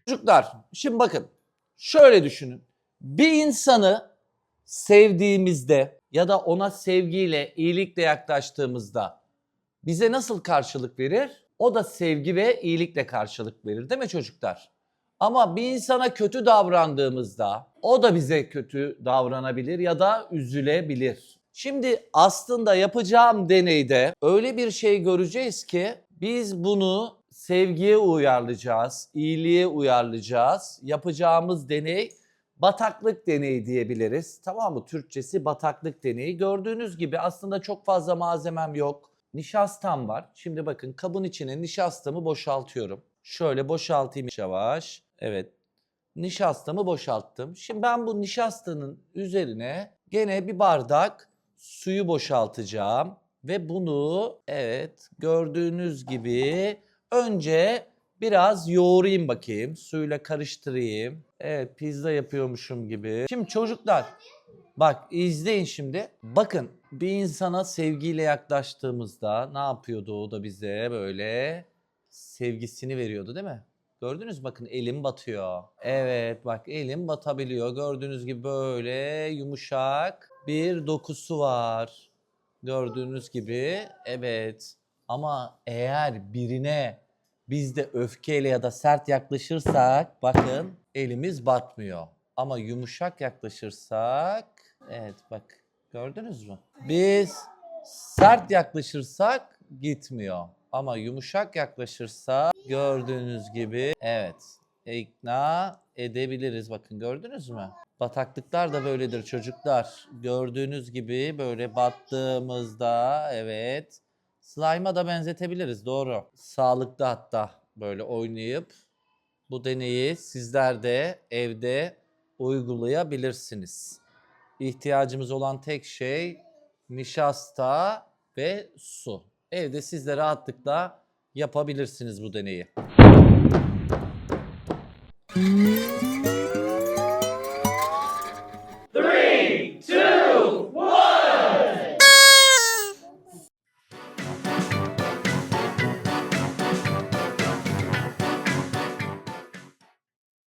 Çocuklar şimdi bakın şöyle düşünün. Bir insanı sevdiğimizde ya da ona sevgiyle, iyilikle yaklaştığımızda bize nasıl karşılık verir? O da sevgi ve iyilikle karşılık verir değil mi çocuklar? Ama bir insana kötü davrandığımızda o da bize kötü davranabilir ya da üzülebilir. Şimdi aslında yapacağım deneyde öyle bir şey göreceğiz ki biz bunu sevgiye uyarlayacağız, iyiliğe uyarlayacağız. Yapacağımız deney bataklık deneyi diyebiliriz. Tamam mı? Türkçesi bataklık deneyi. Gördüğünüz gibi aslında çok fazla malzemem yok. Nişastam var. Şimdi bakın kabın içine nişastamı boşaltıyorum. Şöyle boşaltayım yavaş. Evet. Nişastamı boşalttım. Şimdi ben bu nişastanın üzerine gene bir bardak suyu boşaltacağım. Ve bunu evet gördüğünüz gibi önce biraz yoğurayım bakayım. Suyla karıştırayım. Evet pizza yapıyormuşum gibi. Şimdi çocuklar bak izleyin şimdi. Bakın bir insana sevgiyle yaklaştığımızda ne yapıyordu o da bize böyle sevgisini veriyordu değil mi? Gördünüz mü? Bakın elim batıyor. Evet bak elim batabiliyor. Gördüğünüz gibi böyle yumuşak bir dokusu var. Gördüğünüz gibi evet. Ama eğer birine biz de öfkeyle ya da sert yaklaşırsak bakın elimiz batmıyor. Ama yumuşak yaklaşırsak evet bak gördünüz mü? Biz sert yaklaşırsak gitmiyor. Ama yumuşak yaklaşırsa gördüğünüz gibi evet ikna edebiliriz. Bakın gördünüz mü? Bataklıklar da böyledir çocuklar. Gördüğünüz gibi böyle battığımızda evet slime'a da benzetebiliriz doğru. Sağlıklı hatta böyle oynayıp bu deneyi sizler de evde uygulayabilirsiniz. İhtiyacımız olan tek şey nişasta ve su. Evde siz de rahatlıkla yapabilirsiniz bu deneyi.